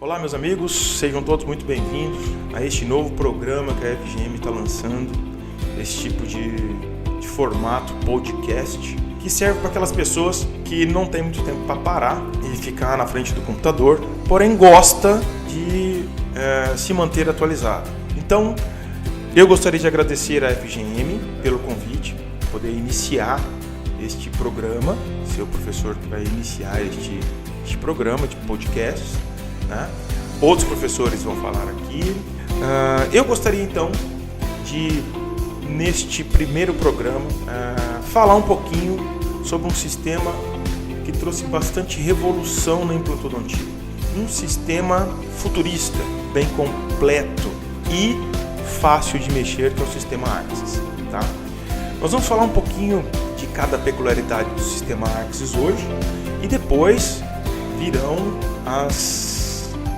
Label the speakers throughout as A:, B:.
A: Olá meus amigos, sejam todos muito bem-vindos a este novo programa que a FGM está lançando, esse tipo de formato podcast, que serve para aquelas pessoas que não têm muito tempo para parar e ficar na frente do computador, porém gosta de se manter atualizado. Então, eu gostaria de agradecer à FGM pelo convite, poder iniciar este programa, ser o professor que vai iniciar este programa de podcast. Né? Outros professores vão falar aqui. Eu gostaria então de, neste primeiro programa, falar um pouquinho sobre um sistema que trouxe bastante revolução na implantodontia. Um sistema futurista, bem completo e fácil de mexer, que é o sistema Arxis. Tá? Nós vamos falar um pouquinho de cada peculiaridade do sistema Arxis hoje e depois virão as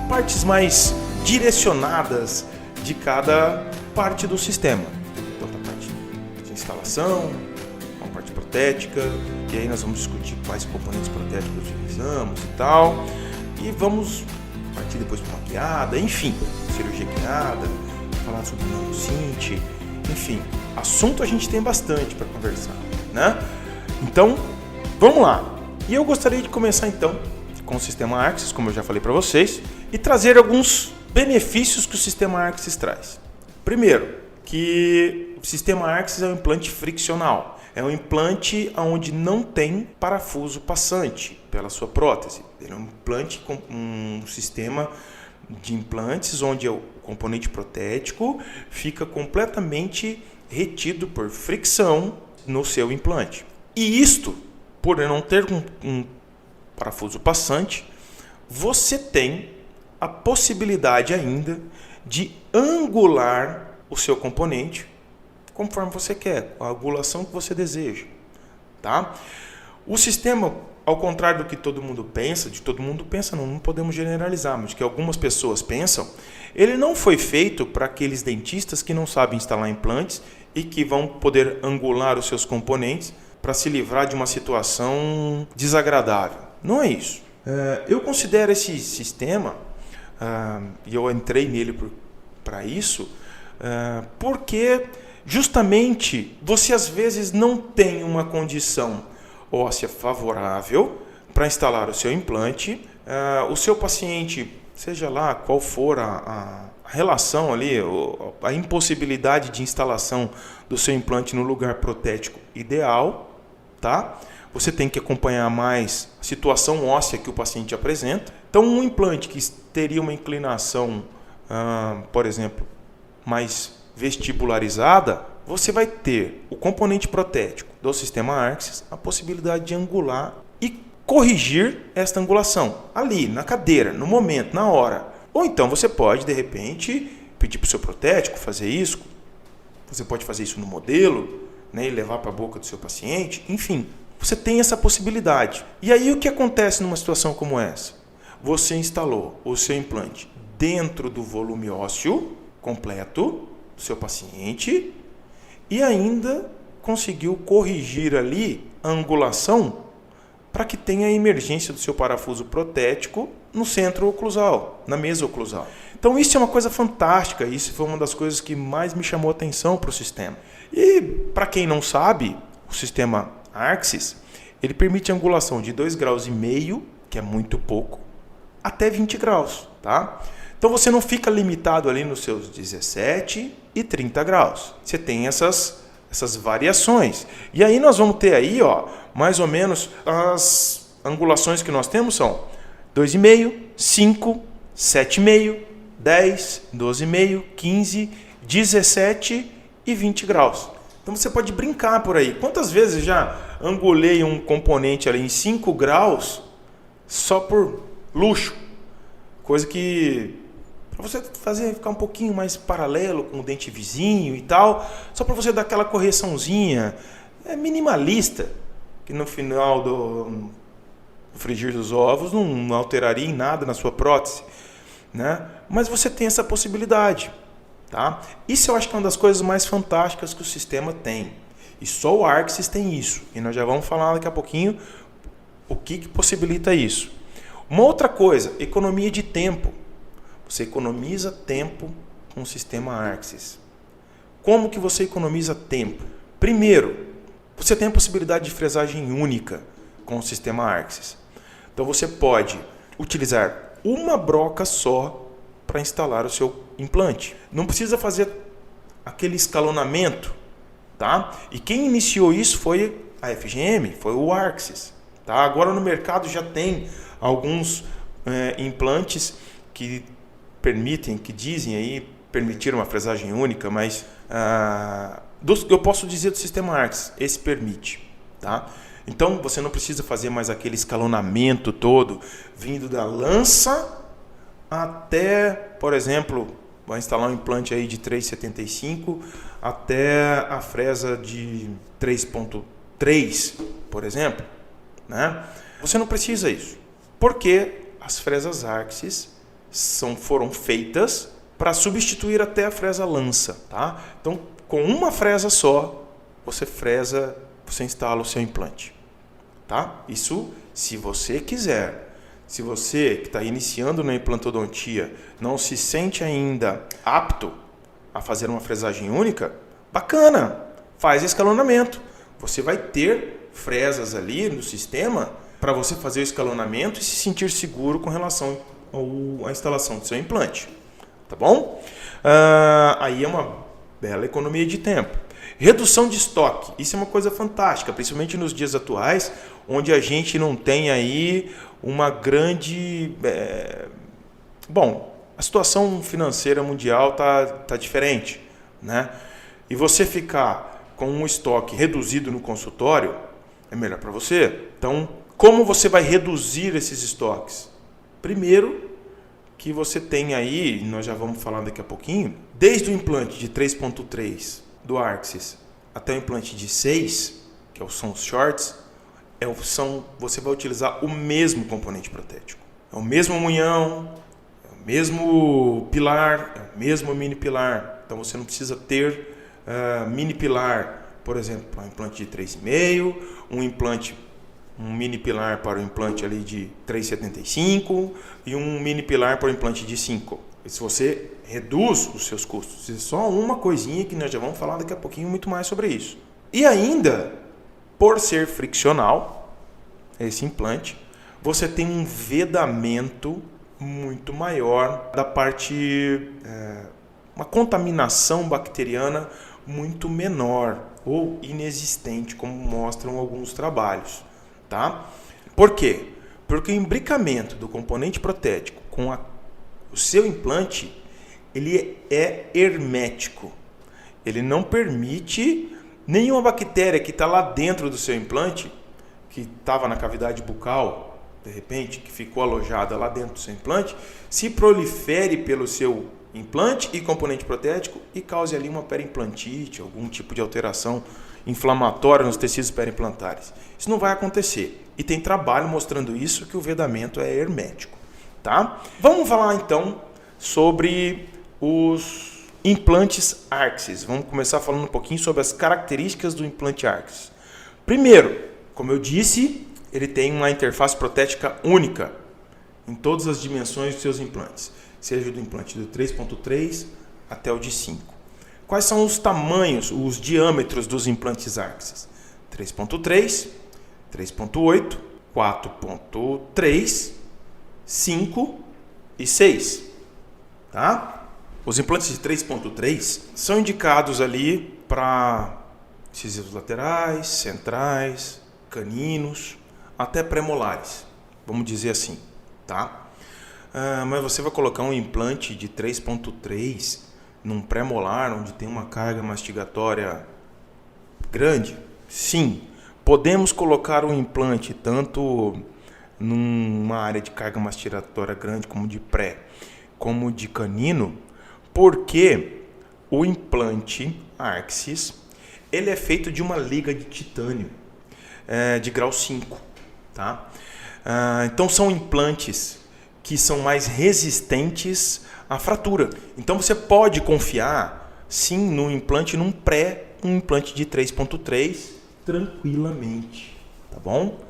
A: partes mais direcionadas de cada parte do sistema. Então, a parte de instalação, a parte protética, e aí nós vamos discutir quais componentes protéticos utilizamos e tal. E vamos partir depois para uma guiada, enfim, cirurgia guiada, falar sobre nanocinte, enfim, assunto a gente tem bastante para conversar, né? Então, vamos lá. E eu gostaria de começar então com o sistema Arxis, como eu já falei para vocês, e trazer alguns benefícios que o sistema Arxis traz. Primeiro, que o sistema Arxis é um implante friccional. É um implante onde não tem parafuso passante pela sua prótese. Ele é um implante com um sistema de implantes onde o componente protético fica completamente retido por fricção no seu implante. E isto, por não ter um parafuso passante, você tem a possibilidade ainda de angular o seu componente conforme você quer, com a angulação que você deseja. Tá? O sistema, ao contrário do que todo mundo pensa, não podemos generalizar, mas que algumas pessoas pensam, ele não foi feito para aqueles dentistas que não sabem instalar implantes e que vão poder angular os seus componentes para se livrar de uma situação desagradável. Não é isso. Eu considero esse sistema, e eu entrei nele para isso, porque justamente você às vezes não tem uma condição óssea favorável para instalar o seu implante. O seu paciente, seja lá qual for a relação ali, a impossibilidade de instalação do seu implante no lugar protético ideal, tá? Você tem que acompanhar mais a situação óssea que o paciente apresenta. Então, um implante que teria uma inclinação, por exemplo, mais vestibularizada, você vai ter o componente protético do sistema Arxis, a possibilidade de angular e corrigir esta angulação ali, na cadeira, no momento, na hora. Ou então você pode, de repente, pedir para o seu protético fazer isso. Você pode fazer isso no modelo, né, e levar para a boca do seu paciente, enfim. Você tem essa possibilidade. E aí o que acontece numa situação como essa? Você instalou o seu implante dentro do volume ósseo completo do seu paciente e ainda conseguiu corrigir ali a angulação para que tenha a emergência do seu parafuso protético no centro oclusal, na mesa oclusal. Então isso é uma coisa fantástica, isso foi uma das coisas que mais me chamou a atenção para o sistema. E para quem não sabe, o sistema Arxis, ele permite angulação de 2,5 graus, que é muito pouco, até 20 graus. Tá? Então você não fica limitado ali nos seus 17 e 30 graus. Você tem essas variações. E aí nós vamos ter aí, mais ou menos, as angulações que nós temos são 2,5, 5, 7,5, 10, 12,5, 15, 17 e 20 graus. Então você pode brincar por aí. Quantas vezes já angulei um componente ali em 5 graus só por luxo? Coisa que, para você ficar um pouquinho mais paralelo com o dente vizinho e tal, só para você dar aquela correçãozinha, é minimalista, que no final do frigir dos ovos não alteraria em nada na sua prótese, né? Mas você tem essa possibilidade. Tá? Isso eu acho que é uma das coisas mais fantásticas que o sistema tem. E só o Arxis tem isso. E nós já vamos falar daqui a pouquinho o que possibilita isso. Uma outra coisa, economia de tempo. Você economiza tempo com o sistema Arxis. Como que você economiza tempo? Primeiro, você tem a possibilidade de fresagem única com o sistema Arxis. Então você pode utilizar uma broca só para instalar o seu implante. Não precisa fazer aquele escalonamento, tá? E quem iniciou isso foi a FGM, foi o Arxis. Tá? Agora no mercado já tem alguns implantes que permitem, que dizem aí permitir uma fresagem única, mas eu posso dizer do sistema Arxis, esse permite. Tá? Então você não precisa fazer mais aquele escalonamento todo, vindo da lança até, por exemplo, vai instalar um implante aí de 3,75 até a fresa de 3,3, por exemplo. Né? Você não precisa isso, porque as fresas Arxis foram feitas para substituir até a fresa lança. Tá? Então, com uma fresa só, você instala o seu implante. Tá? Isso se você quiser. Se você que está iniciando na implantodontia não se sente ainda apto a fazer uma fresagem única, bacana, faz escalonamento. Você vai ter fresas ali no sistema para você fazer o escalonamento e se sentir seguro com relação à instalação do seu implante. Tá bom? Aí é uma bela economia de tempo. Redução de estoque, isso é uma coisa fantástica, principalmente nos dias atuais, onde a gente não tem aí uma grande... a situação financeira mundial tá diferente, né? E você ficar com um estoque reduzido no consultório é melhor para você. Então, como você vai reduzir esses estoques? Primeiro, que você tem aí, nós já vamos falar daqui a pouquinho, desde o implante de 3.3 do Arxis até o implante de 6, que são os shorts, você vai utilizar o mesmo componente protético. É o mesmo munhão, é o mesmo pilar, é o mesmo mini pilar. Então você não precisa ter mini pilar, por exemplo, para um implante de 3,5, um mini pilar para o implante ali de 3,75 e um mini pilar para o implante de 5. Se você reduz os seus custos, é só uma coisinha que nós já vamos falar daqui a pouquinho muito mais sobre isso. E ainda, por ser friccional, esse implante, você tem um vedamento muito maior da parte, uma contaminação bacteriana muito menor ou inexistente, como mostram alguns trabalhos. Tá? Por quê? Porque o imbricamento do componente protético com o seu implante, ele é hermético. Ele não permite nenhuma bactéria que está lá dentro do seu implante, que estava na cavidade bucal, de repente, que ficou alojada lá dentro do seu implante, se prolifere pelo seu implante e componente protético e cause ali uma periimplantite, algum tipo de alteração inflamatória nos tecidos periimplantares. Isso não vai acontecer. E tem trabalho mostrando isso, que o vedamento é hermético. Tá? Vamos falar então sobre os implantes Arxis. Vamos começar falando um pouquinho sobre as características do implante Arxis. Primeiro, como eu disse, ele tem uma interface protética única em todas as dimensões dos seus implantes, seja do implante do 3.3 até o de 5. Quais são os tamanhos, os diâmetros dos implantes Arxis? 3.3, 3.8, 4.3, 5 e 6. Tá? Os implantes de 3.3 são indicados ali para incisivos laterais, centrais, caninos, até premolares, vamos dizer assim. Tá? Mas você vai colocar um implante de 3.3 num pré-molar, onde tem uma carga mastigatória grande? Sim. Podemos colocar um implante tanto numa área de carga mastigatória grande, como de pré, como de canino, porque o implante Arxis, ele é feito de uma liga de titânio, de grau 5. Tá? Então são implantes que são mais resistentes à fratura. Então você pode confiar sim no implante, um implante de 3.3 tranquilamente, tá bom?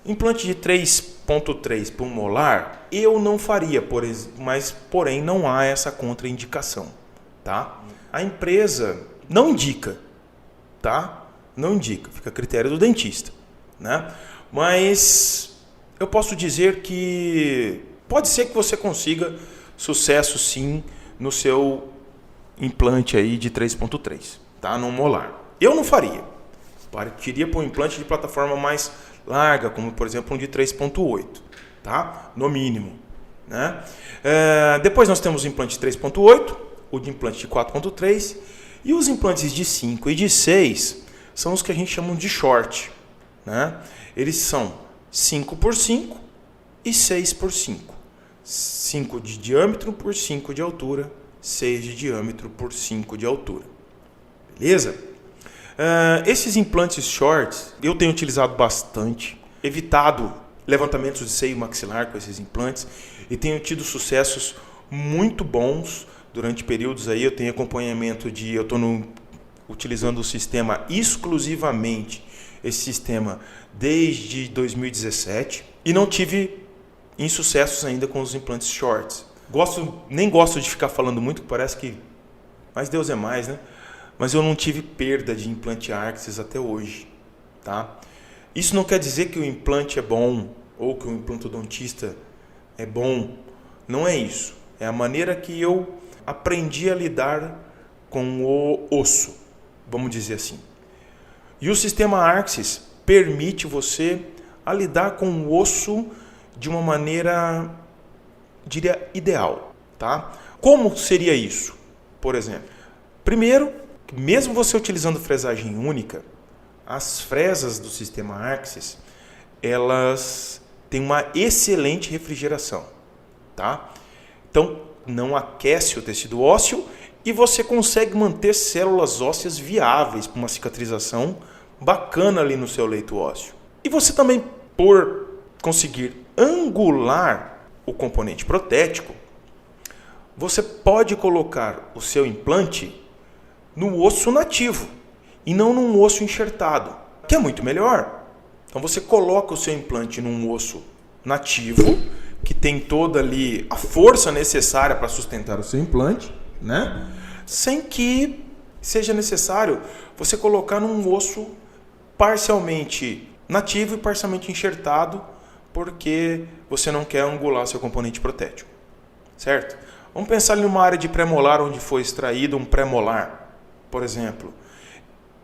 A: Implante de 3.3 por molar, eu não faria, porém não há essa contraindicação, tá? A empresa não indica, tá? Não indica, fica a critério do dentista, né? Mas eu posso dizer que pode ser que você consiga sucesso sim no seu implante aí de 3.3, tá? No molar. Eu não faria. Partiria para um implante de plataforma mais larga, como por exemplo um de 3.8, tá? No mínimo, né? Depois nós temos o implante de 3.8, o de implante de 4.3 e os implantes de 5 e de 6 são os que a gente chama de short, né? Eles são 5 por 5 e 6 por 5. 5 de diâmetro por 5 de altura, 6 de diâmetro por 5 de altura. Beleza? Esses implantes shorts eu tenho utilizado bastante, evitado levantamentos de seio maxilar com esses implantes e tenho tido sucessos muito bons durante períodos aí. Eu tenho acompanhamento eu estou utilizando o sistema exclusivamente, esse sistema desde 2017 e não tive insucessos ainda com os implantes shorts. Nem gosto de ficar falando muito, parece que mais Deus é mais, né? Mas eu não tive perda de implante Arxis até hoje, tá? Isso não quer dizer que o implante é bom ou que o implantodontista é bom. Não é isso. É a maneira que eu aprendi a lidar com o osso, vamos dizer assim. E o sistema Arxis permite você a lidar com o osso de uma maneira, diria, ideal, tá? Como seria isso? Por exemplo, primeiro, mesmo você utilizando fresagem única, as fresas do sistema Arxis, elas têm uma excelente refrigeração, tá? Então, não aquece o tecido ósseo e você consegue manter células ósseas viáveis para uma cicatrização bacana ali no seu leito ósseo. E você também, por conseguir angular o componente protético, você pode colocar o seu implante no osso nativo e não num osso enxertado, que é muito melhor. Então você coloca o seu implante num osso nativo, que tem toda ali a força necessária para sustentar o seu implante, né? Sem que seja necessário você colocar num osso parcialmente nativo e parcialmente enxertado, porque você não quer angular seu componente protético, certo? Vamos pensar em uma área de premolar onde foi extraído um premolar, por exemplo.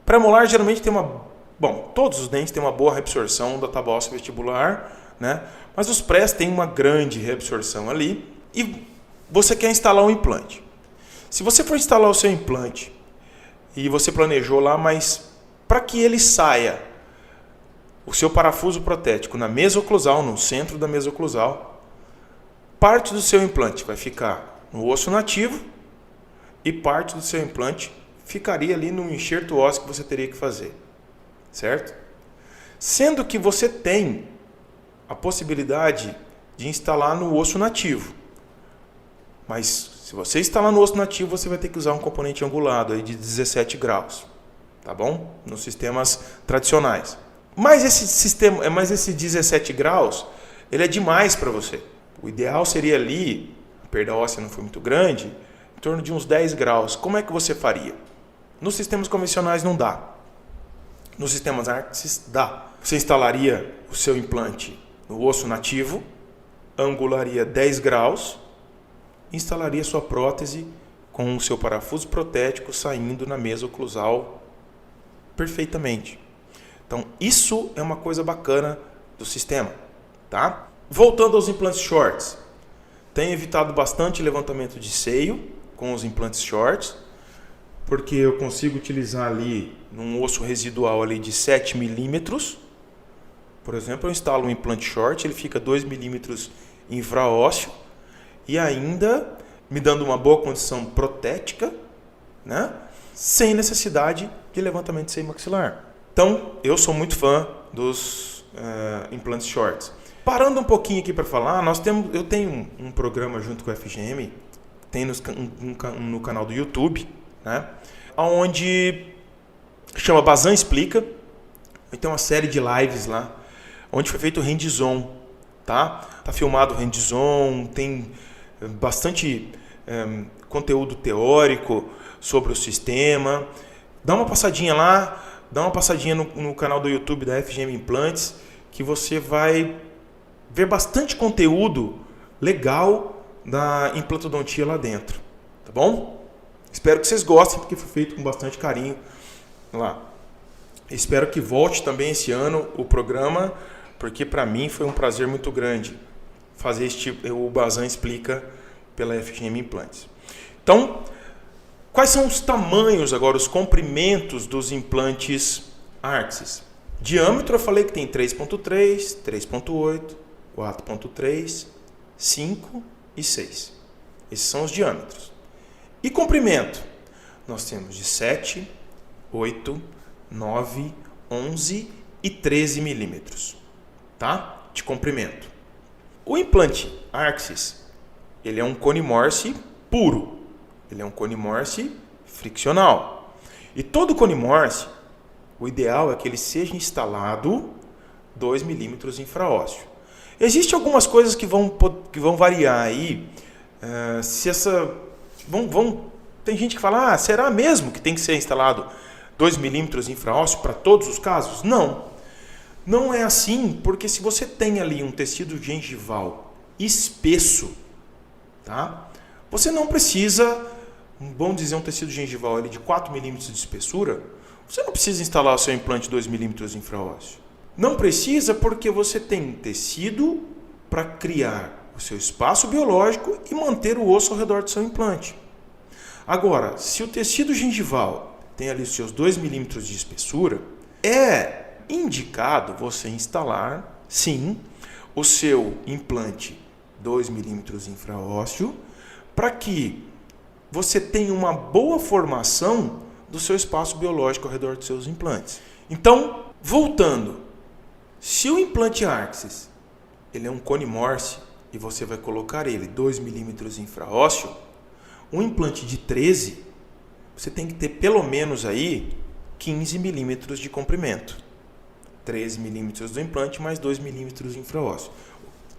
A: Premolar geralmente tem todos os dentes têm uma boa reabsorção da tábua óssea vestibular, né? Mas os prés têm uma grande reabsorção ali e você quer instalar um implante. Se você for instalar o seu implante e você planejou lá, mas para que ele saia o seu parafuso protético na mesa oclusal, no centro da mesa oclusal, parte do seu implante vai ficar no osso nativo e parte do seu implante ficaria ali no enxerto ósseo que você teria que fazer, certo? Sendo que você tem a possibilidade de instalar no osso nativo. Mas se você instalar no osso nativo, você vai ter que usar um componente angulado aí de 17 graus, tá bom? Nos sistemas tradicionais. Mas esse 17 graus, ele é demais para você. O ideal seria ali, a perda óssea não foi muito grande, em torno de uns 10 graus. Como é que você faria? Nos sistemas convencionais não dá. Nos sistemas Arxis dá. Você instalaria o seu implante no osso nativo, angularia 10 graus, instalaria sua prótese com o seu parafuso protético saindo na mesa oclusal perfeitamente. Então, isso é uma coisa bacana do sistema, tá? Voltando aos implantes shorts. Tenho evitado bastante levantamento de seio com os implantes shorts, porque eu consigo utilizar ali num osso residual ali de 7 milímetros. Por exemplo, eu instalo um implante short, ele fica 2 milímetros infraósseo e ainda me dando uma boa condição protética, né? Sem necessidade de levantamento de seio maxilar. Então, eu sou muito fã dos implantes shorts. Parando um pouquinho aqui para falar, eu tenho um programa junto com a FGM, tem no canal do YouTube, né? Onde chama Bazan Explica. Tem uma série de lives lá, onde foi feito o hands-on, tá? Tá filmado o hands-on, tem bastante conteúdo teórico sobre o sistema. Dá uma passadinha lá, dá uma passadinha no canal do YouTube da FGM Implantes, que você vai ver bastante conteúdo legal da implantodontia lá dentro, tá bom? Espero que vocês gostem, porque foi feito com bastante carinho lá. Espero que volte também esse ano o programa, porque para mim foi um prazer muito grande fazer o Bazan Explica pela FGM Implantes. Então, quais são os tamanhos agora, os comprimentos dos implantes Arxis? Diâmetro eu falei que tem 3.3, 3.8, 4.3, 5 e 6. Esses são os diâmetros. E comprimento? Nós temos de 7, 8, 9, 11 e 13 milímetros, tá? De comprimento. O implante Arxis, ele é um cone Morse puro. Ele é um cone Morse friccional. E todo cone Morse, o ideal é que ele seja instalado 2 milímetros infraósseo. Existem algumas coisas que vão variar aí. Tem gente que fala, será mesmo que tem que ser instalado 2 milímetros infraósseo para todos os casos? Não. Não é assim, porque se você tem ali um tecido gengival espesso, tá? Você não precisa, vamos dizer, um tecido gengival ali de 4 milímetros de espessura, você não precisa instalar o seu implante 2 milímetros infraósseo. Não precisa porque você tem tecido para criar o seu espaço biológico e manter o osso ao redor do seu implante. Agora, se o tecido gengival tem ali os seus 2 milímetros de espessura, é indicado você instalar, sim, o seu implante 2 milímetros infraósseo para que você tenha uma boa formação do seu espaço biológico ao redor dos seus implantes. Então, voltando, se o implante Arxis ele é um cone Morse e você vai colocar ele 2 milímetros infraósseo, um implante de 13, você tem que ter pelo menos aí 15 milímetros de comprimento. 13 milímetros do implante mais 2 milímetros infraósseo.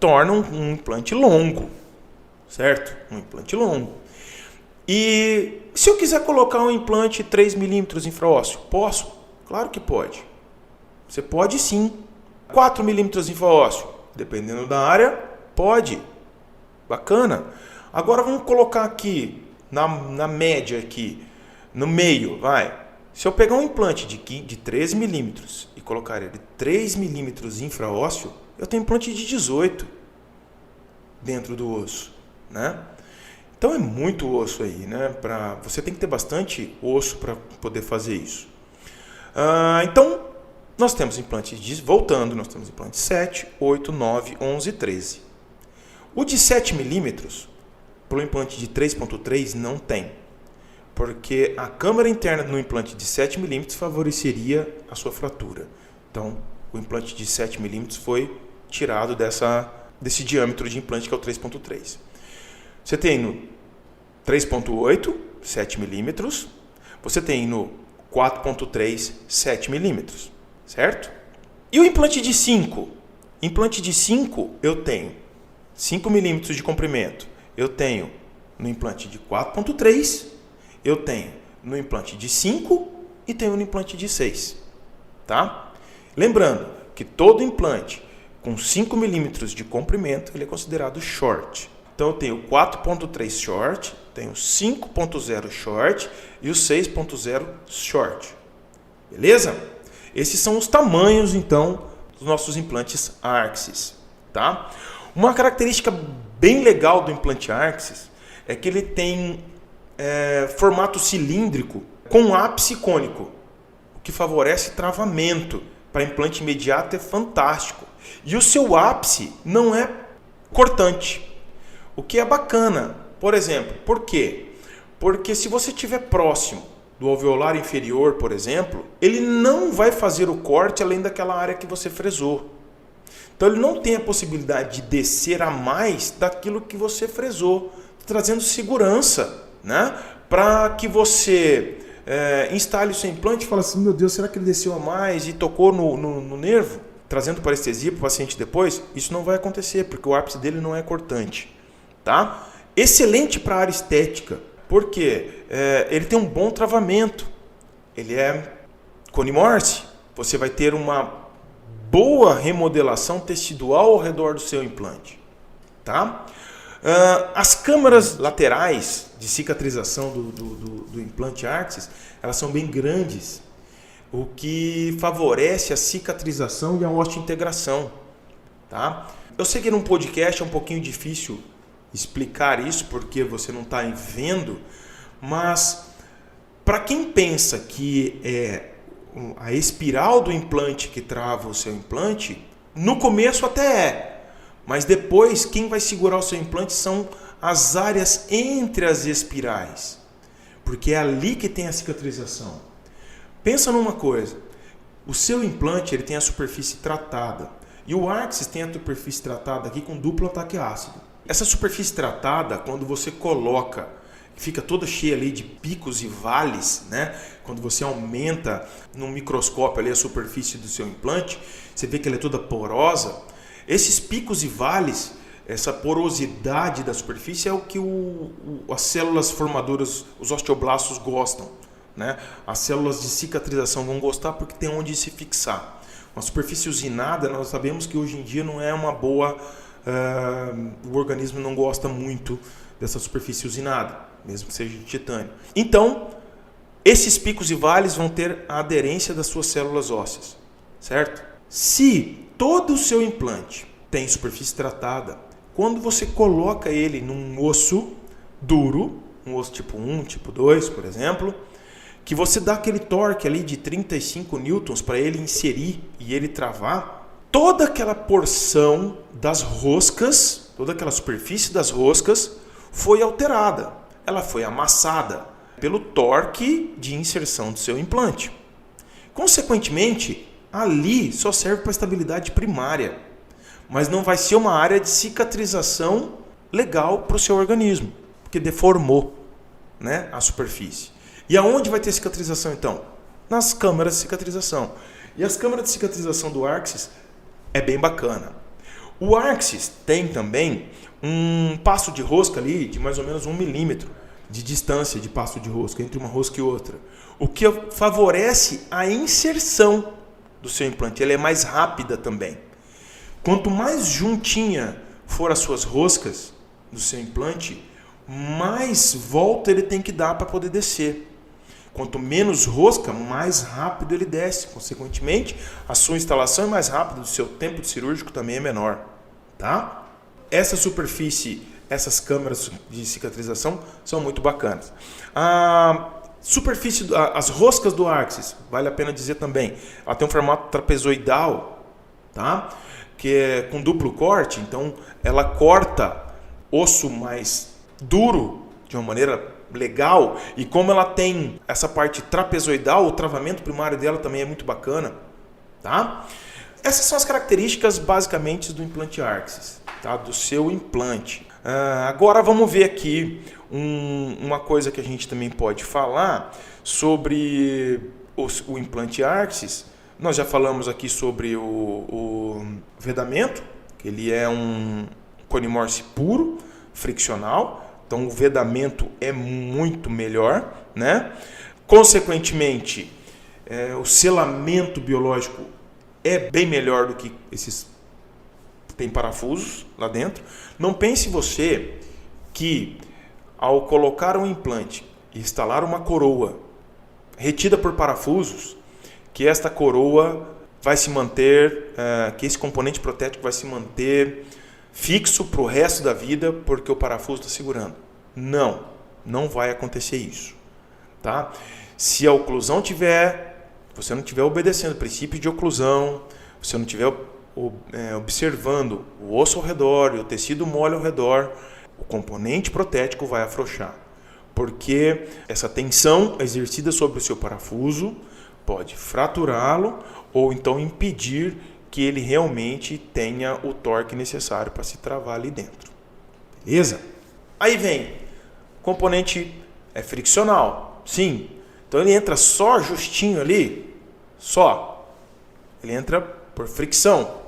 A: Torna um implante longo, certo? Um implante longo. E se eu quiser colocar um implante 3 milímetros infraósseo, posso? Claro que pode. Você pode sim. 4 milímetros infraósseo, dependendo da área, pode. Bacana. Agora vamos colocar aqui, na média aqui, no meio, vai. Se eu pegar um implante de 13 milímetros e colocar ele 3 milímetros infraósseo, eu tenho um implante de 18 dentro do osso, né? Então é muito osso aí, né? Você tem que ter bastante osso para poder fazer isso. Então, nós temos implantes, voltando, nós temos implantes 7, 8, 9, 11 e 13. O de 7 milímetros, para o implante de 3.3, não tem. Porque a câmara interna no implante de 7 milímetros favoreceria a sua fratura. Então, o implante de 7 milímetros foi tirado desse diâmetro de implante que é o 3.3. Você tem no 3.8, 7 milímetros. Você tem no 4.3, 7 milímetros. Certo? E o implante de 5? Implante de 5 eu tenho 5 milímetros de comprimento. Eu tenho no implante de 4.3, eu tenho no implante de 5 e tenho no implante de 6. Tá? Lembrando que todo implante com 5 milímetros de comprimento ele é considerado short. Então eu tenho 4.3 short, tenho 5.0 short e o 6.0 short. Beleza? Esses são os tamanhos, então, dos nossos implantes Arxis, tá? Uma característica bem legal do implante Arxis é que ele tem formato cilíndrico com ápice cônico, o que favorece travamento. Para implante imediato é fantástico. E o seu ápice não é cortante, o que é bacana. Por exemplo, por quê? Porque se você estiver próximo do alveolar inferior, por exemplo, ele não vai fazer o corte além daquela área que você fresou. Então ele não tem a possibilidade de descer a mais daquilo que você fresou, trazendo segurança, né? Para que você instale o seu implante e fale assim, meu Deus, será que ele desceu a mais e tocou no nervo? trazendo parestesia para o paciente depois, isso não vai acontecer, porque o ápice dele não é cortante. Tá? Excelente para a área estética, porque ele tem um bom travamento, ele é cone Morse, você vai ter uma boa remodelação tecidual ao redor do seu implante. Tá? As câmaras laterais de cicatrização do implante Arxis, elas são bem grandes, o que favorece a cicatrização e a osteointegração. Tá? Eu sei que num podcast é um pouquinho difícil explicar isso, porque você não está vendo, mas para quem pensa que é a espiral do implante que trava o seu implante, no começo até é, mas depois quem vai segurar o seu implante são as áreas entre as espirais, porque é ali que tem a cicatrização. Pensa numa coisa, o seu implante ele tem a superfície tratada e o Arxis tem a superfície tratada aqui com duplo ataque ácido. Essa superfície tratada, quando você coloca, fica toda cheia ali de picos e vales, né? Quando você aumenta no microscópio ali a superfície do seu implante, você vê que ela é toda porosa. Esses picos e vales, essa porosidade da superfície é o que as células formadoras, os osteoblastos gostam, né? As células de cicatrização vão gostar porque tem onde se fixar. Uma superfície usinada, nós sabemos que hoje em dia não é uma boa... o organismo não gosta muito dessa superfície usinada, mesmo que seja de titânio. Então, esses picos e vales vão ter a aderência das suas células ósseas, certo? Se todo o seu implante tem superfície tratada, quando você coloca ele num osso duro, um osso tipo 1, tipo 2, por exemplo, que você dá aquele torque ali de 35 newtons para ele inserir e ele travar, toda aquela porção das roscas, toda aquela superfície das roscas foi alterada. Ela foi amassada pelo torque de inserção do seu implante. Consequentemente, ali só serve para estabilidade primária, mas não vai ser uma área de cicatrização legal para o seu organismo, porque deformou, né, a superfície. E aonde vai ter cicatrização então? Nas câmaras de cicatrização. E as câmaras de cicatrização do Arxis é bem bacana. O Arxis tem também um passo de rosca ali de mais ou menos 1 milímetro de distância de passo de rosca entre uma rosca e outra, o que favorece a inserção do seu implante. Ela é mais rápida também. Quanto mais juntinha for as suas roscas do seu implante, mais volta ele tem que dar para poder descer. Quanto menos rosca, mais rápido ele desce. Consequentemente, a sua instalação é mais rápida, o seu tempo de cirúrgico também é menor. Tá? Essa superfície, essas câmaras de cicatrização são muito bacanas. A superfície, as roscas do Arxis, vale a pena dizer também, ela tem um formato trapezoidal, tá? Que é com duplo corte, então ela corta osso mais duro de uma maneira legal, e como ela tem essa parte trapezoidal, o travamento primário dela também é muito bacana, tá? Essas são as características basicamente do implante Arxis, tá? Do seu implante. Agora vamos ver aqui uma coisa que a gente também pode falar sobre o implante Arxis. Nós já falamos aqui sobre o vedamento, que ele é um cone Morse puro, friccional. Então o vedamento é muito melhor, né? Consequentemente, o selamento biológico é bem melhor do que esses tem parafusos lá dentro. Não pense você que ao colocar um implante e instalar uma coroa retida por parafusos, que esta coroa vai se manter, que esse componente protético vai se manter fixo para o resto da vida porque o parafuso está segurando. Não vai acontecer isso. Tá? Se a oclusão você não estiver obedecendo o princípio de oclusão, você não estiver observando o osso ao redor e o tecido mole ao redor, o componente protético vai afrouxar. Porque essa tensão exercida sobre o seu parafuso pode fraturá-lo ou então impedir que ele realmente tenha o torque necessário para se travar ali dentro. Beleza? Aí vem, o componente é friccional, sim. Então ele entra só justinho ali, só. Ele entra por fricção.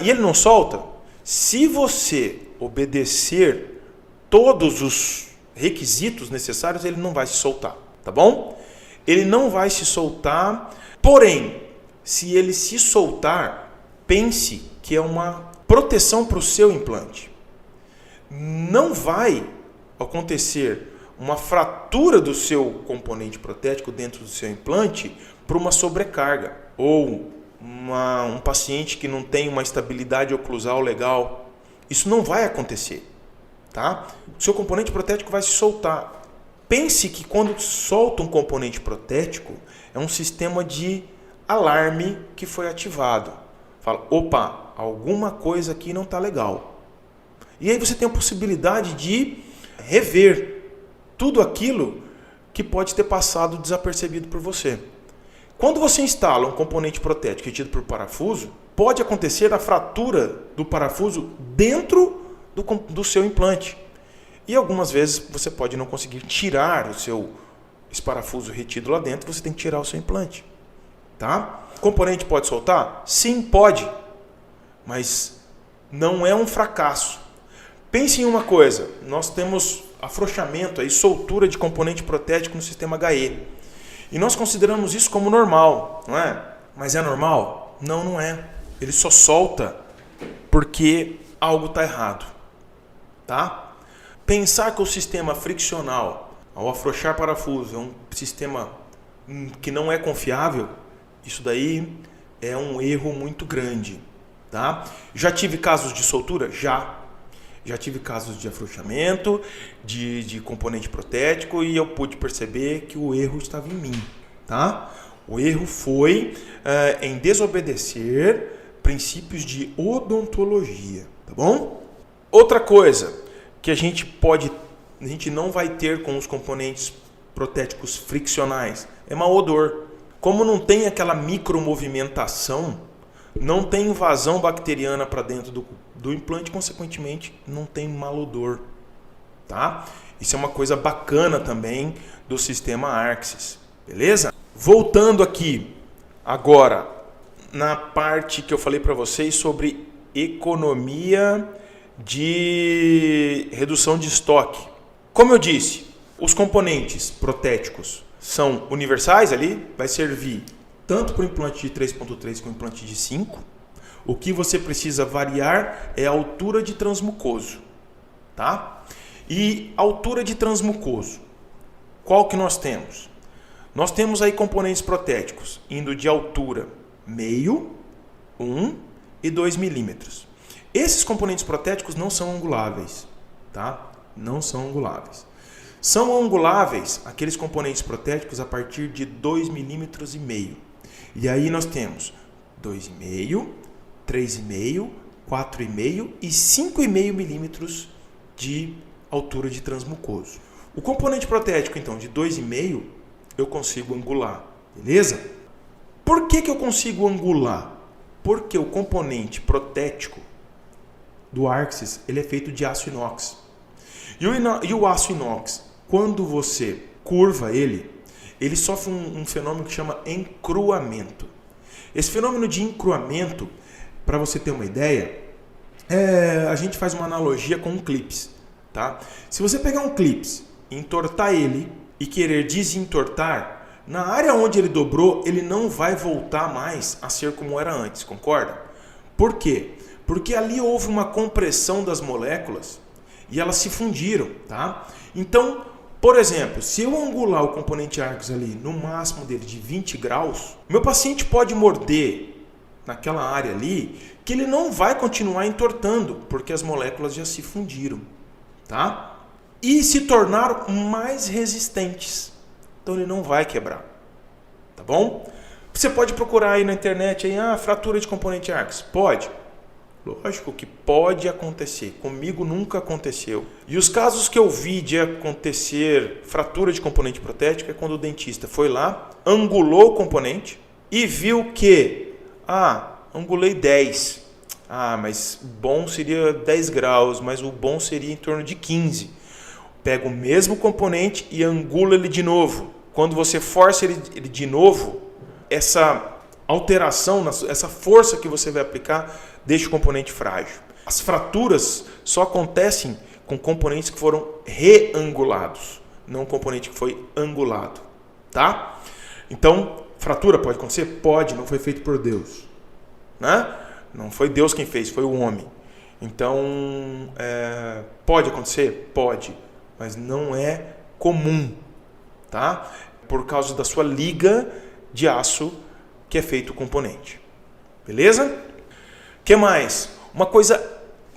A: E ele não solta? Se você obedecer todos os requisitos necessários, ele não vai se soltar, tá bom? Ele não vai se soltar, porém, se ele se soltar, pense que é uma proteção para o seu implante. Não vai acontecer uma fratura do seu componente protético dentro do seu implante por uma sobrecarga ou um paciente que não tem uma estabilidade oclusal legal. Isso não vai acontecer, tá? O seu componente protético vai se soltar. Pense que quando solta um componente protético, é um sistema de alarme que foi ativado. Fala, opa, alguma coisa aqui não está legal. E aí você tem a possibilidade de rever tudo aquilo que pode ter passado desapercebido por você. Quando você instala um componente protético retido por parafuso, pode acontecer a fratura do parafuso dentro do seu implante. E algumas vezes você pode não conseguir tirar esse parafuso retido lá dentro, você tem que tirar o seu implante. Tá? O componente pode soltar? Sim, pode. Mas não é um fracasso. Pense em uma coisa, nós temos afrouxamento, soltura de componente protético no sistema HE. E nós consideramos isso como normal, não é? Mas é normal? Não, não é. Ele só solta porque algo está errado. Tá? Pensar que o sistema friccional, ao afrouxar parafuso, é um sistema que não é confiável, isso daí é um erro muito grande. Tá? Já tive casos de soltura? Já tive casos de afrouxamento, de componente protético, e eu pude perceber que o erro estava em mim. Tá? O erro foi em desobedecer princípios de odontologia. Tá bom? Outra coisa que a gente não vai ter com os componentes protéticos friccionais é mau odor. Como não tem aquela micromovimentação, não tem invasão bacteriana para dentro do implante, consequentemente não tem malodor. Tá? Isso é uma coisa bacana também do sistema Arxis. Beleza? Voltando aqui agora na parte que eu falei para vocês sobre economia de redução de estoque. Como eu disse, os componentes protéticos são universais ali, vai servir tanto para o implante de 3.3 como implante de 5. O que você precisa variar é a altura de transmucoso. Tá? E altura de transmucoso, qual que nós temos? Nós temos aí componentes protéticos indo de altura meio, 1 e 2 milímetros. Esses componentes protéticos não são anguláveis. Tá? Não são anguláveis. São anguláveis aqueles componentes protéticos a partir de 2,5 milímetros. E aí nós temos 2,5, 3,5, 4,5 e 5,5 milímetros de altura de transmucoso. O componente protético, então, de 2,5, eu consigo angular. Beleza? Por que eu consigo angular? Porque o componente protético do Arxis, ele é feito de aço inox. E o aço inox, quando você curva ele sofre um fenômeno que chama encruamento. Esse fenômeno de encruamento, para você ter uma ideia, a gente faz uma analogia com um clips. Tá? Se você pegar um clips, entortar ele e querer desentortar, na área onde ele dobrou, ele não vai voltar mais a ser como era antes, concorda? Por quê? Porque ali houve uma compressão das moléculas e elas se fundiram. Tá? Então, por exemplo, se eu angular o componente Arxis ali no máximo dele de 20 graus, meu paciente pode morder naquela área ali que ele não vai continuar entortando, porque as moléculas já se fundiram. Tá? E se tornaram mais resistentes. Então ele não vai quebrar. Tá bom? Você pode procurar aí na internet aí, fratura de componente Arxis. Pode. Lógico que pode acontecer. Comigo nunca aconteceu. E os casos que eu vi de acontecer fratura de componente protético é quando o dentista foi lá, angulou o componente e viu que, angulei 10. Mas bom seria 10 graus, mas o bom seria em torno de 15. Pega o mesmo componente e angula ele de novo. Quando você força ele de novo, essa alteração, essa força que você vai aplicar, deixa o componente frágil. As fraturas só acontecem com componentes que foram reangulados, não um componente que foi angulado, tá? Então, fratura pode acontecer? Pode, não foi feito por Deus, né? Não foi Deus quem fez, foi o homem. Então, pode acontecer? Pode, mas não é comum, tá? Por causa da sua liga de aço que é feito o componente. Beleza? O que mais? Uma coisa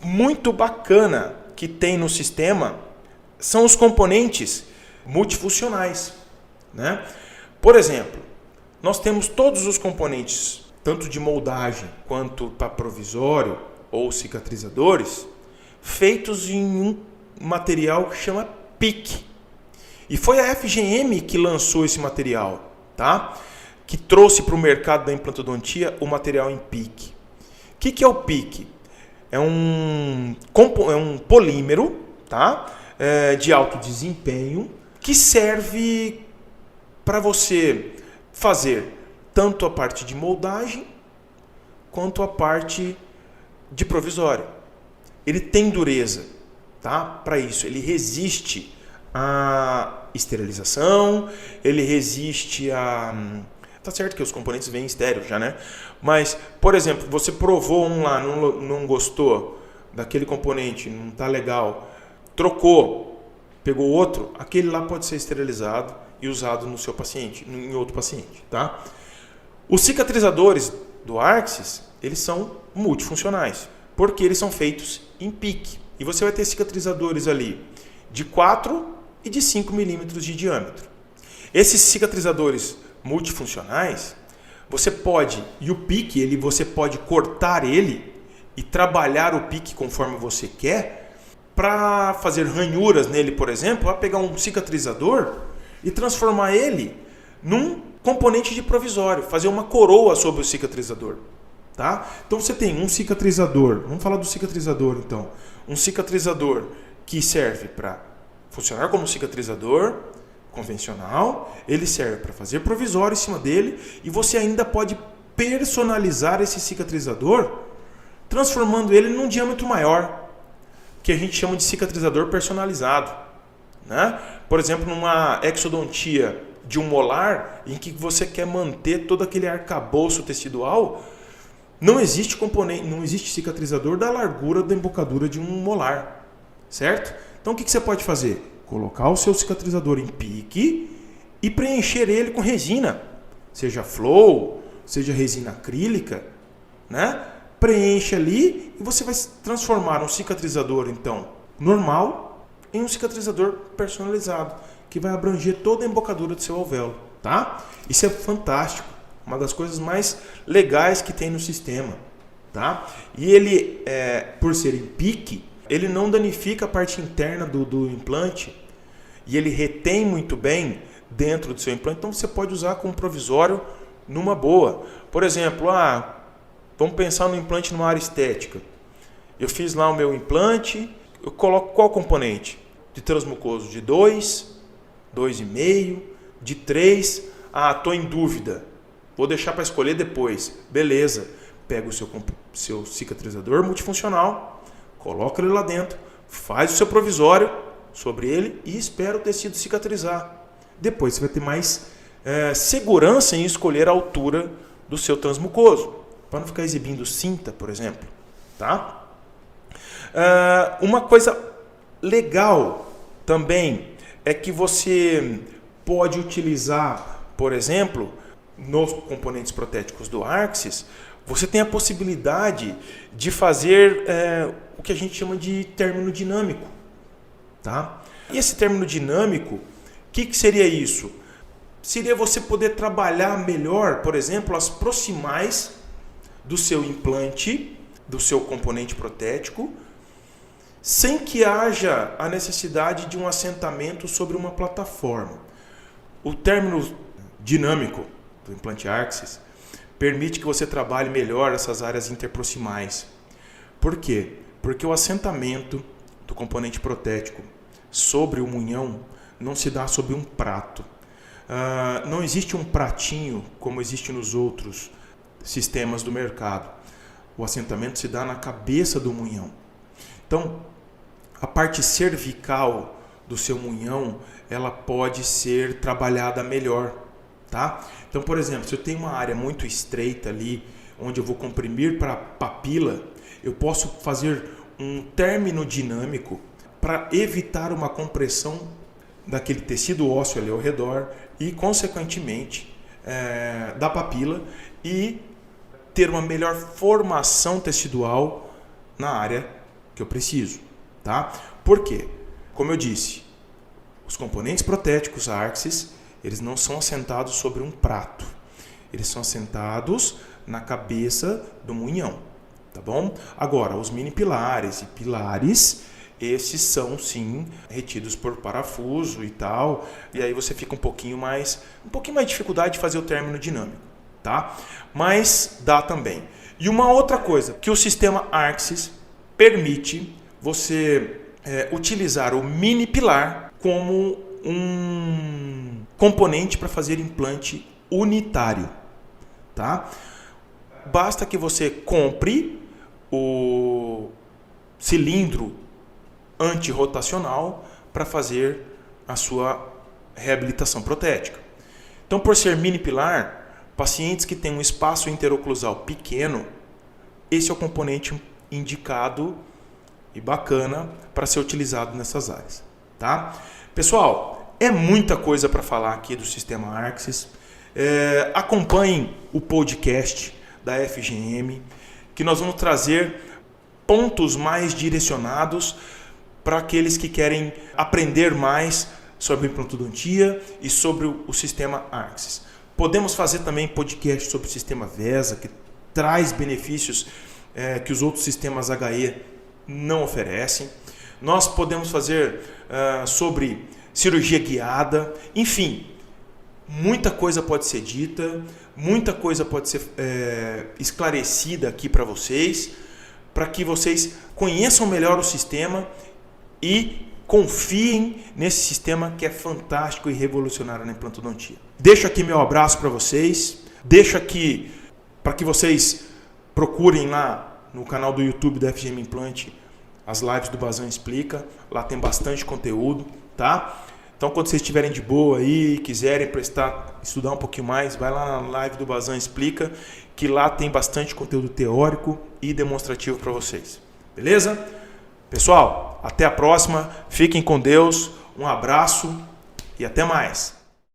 A: muito bacana que tem no sistema são os componentes multifuncionais, né? Por exemplo, nós temos todos os componentes, tanto de moldagem quanto para provisório ou cicatrizadores, feitos em um material que chama PIC. E foi a FGM que lançou esse material, tá? Que trouxe para o mercado da implantodontia o material em PIC. O que é o PIC? É um polímero, tá? De alto desempenho que serve para você fazer tanto a parte de moldagem quanto a parte de provisório. Ele tem dureza, tá? Para isso, ele resiste à esterilização, ele resiste a... Tá certo que os componentes vêm estéreos já, né? Mas, por exemplo, você provou um lá, não gostou daquele componente, não tá legal, trocou, pegou outro, aquele lá pode ser esterilizado e usado no seu paciente, em outro paciente, tá? Os cicatrizadores do Arxis, eles são multifuncionais, porque eles são feitos em PIC. E você vai ter cicatrizadores ali de 4 e de 5 milímetros de diâmetro. Esses cicatrizadores multifuncionais, você pode, e o PIC, você pode cortar ele e trabalhar o PIC conforme você quer, para fazer ranhuras nele, por exemplo, vai pegar um cicatrizador e transformar ele num componente de provisório, fazer uma coroa sobre o cicatrizador, tá? Então você tem um cicatrizador, vamos falar do cicatrizador então, um cicatrizador que serve para funcionar como cicatrizador convencional, ele serve para fazer provisório em cima dele e você ainda pode personalizar esse cicatrizador transformando ele num diâmetro maior, que a gente chama de cicatrizador personalizado, né? Por exemplo, numa exodontia de um molar em que você quer manter todo aquele arcabouço tecidual, não existe componente, não existe cicatrizador da largura da embocadura de um molar, certo? Então o que você pode fazer? Colocar o seu cicatrizador em PIC e preencher ele com resina, seja flow, seja resina acrílica, né? Preenche ali e você vai transformar um cicatrizador então normal em um cicatrizador personalizado, que vai abranger toda a embocadura do seu alvéolo, tá? Isso é fantástico, uma das coisas mais legais que tem no sistema, tá? E ele, por ser em PIC, ele não danifica a parte interna do implante e ele retém muito bem dentro do seu implante, então você pode usar como provisório numa boa. Por exemplo, vamos pensar no implante numa área estética. Eu fiz lá o meu implante, eu coloco qual componente? De transmucoso de 2, 2,5, de 3, estou em dúvida, vou deixar para escolher depois. Beleza, pega o seu cicatrizador multifuncional, coloca ele lá dentro, faz o seu provisório sobre ele e espera o tecido cicatrizar. Depois você vai ter mais segurança em escolher a altura do seu transmucoso, para não ficar exibindo cinta, por exemplo, tá? Uma coisa legal também é que você pode utilizar, por exemplo, nos componentes protéticos do Arxis, você tem a possibilidade de fazer o que a gente chama de término dinâmico, tá? E esse término dinâmico, o que seria isso? Seria você poder trabalhar melhor, por exemplo, as proximais do seu implante, do seu componente protético, sem que haja a necessidade de um assentamento sobre uma plataforma. O término dinâmico do implante Arxis permite que você trabalhe melhor essas áreas interproximais. Por quê? Porque o assentamento do componente protético sobre o munhão não se dá sobre um prato. Não existe um pratinho como existe nos outros sistemas do mercado. O assentamento se dá na cabeça do munhão. Então, a parte cervical do seu munhão, ela pode ser trabalhada melhor, tá? Então, por exemplo, se eu tenho uma área muito estreita ali, onde eu vou comprimir para a papila, eu posso fazer um término dinâmico para evitar uma compressão daquele tecido ósseo ali ao redor e, consequentemente, da papila e ter uma melhor formação tecidual na área que eu preciso, tá? Por quê? Como eu disse, os componentes protéticos Arxis, eles não são assentados sobre um prato. Eles são assentados na cabeça do munhão, tá bom? Agora, os mini pilares e pilares, esses são sim retidos por parafuso e tal, e aí você fica um pouquinho mais de dificuldade de fazer o término dinâmico, tá? Mas dá também. E uma outra coisa, que o sistema Arxis permite você utilizar o mini pilar como um componente para fazer implante unitário, tá? Basta que você compre o cilindro antirrotacional para fazer a sua reabilitação protética. Então, por ser mini pilar, pacientes que têm um espaço interoclusal pequeno, esse é o componente indicado e bacana para ser utilizado nessas áreas, tá? Pessoal, é muita coisa para falar aqui do sistema Arxis. Acompanhem o podcast da FGM, que nós vamos trazer pontos mais direcionados para aqueles que querem aprender mais sobre implantodontia e sobre o sistema Arxis. Podemos fazer também podcast sobre o sistema VESA, que traz benefícios que os outros sistemas HE não oferecem. Nós podemos fazer sobre cirurgia guiada, enfim, muita coisa pode ser dita, muita coisa pode ser esclarecida aqui para que vocês conheçam melhor o sistema e confiem nesse sistema que é fantástico e revolucionário na implantodontia. Deixo aqui meu abraço para vocês, deixo aqui para que vocês procurem lá no canal do YouTube da FGM Implante as lives do Bazan Explica, lá tem bastante conteúdo, tá? Então, quando vocês estiverem de boa aí e quiserem estudar um pouquinho mais, vai lá na live do Bazan Explica, que lá tem bastante conteúdo teórico e demonstrativo para vocês. Beleza? Pessoal, até a próxima. Fiquem com Deus. Um abraço e até mais.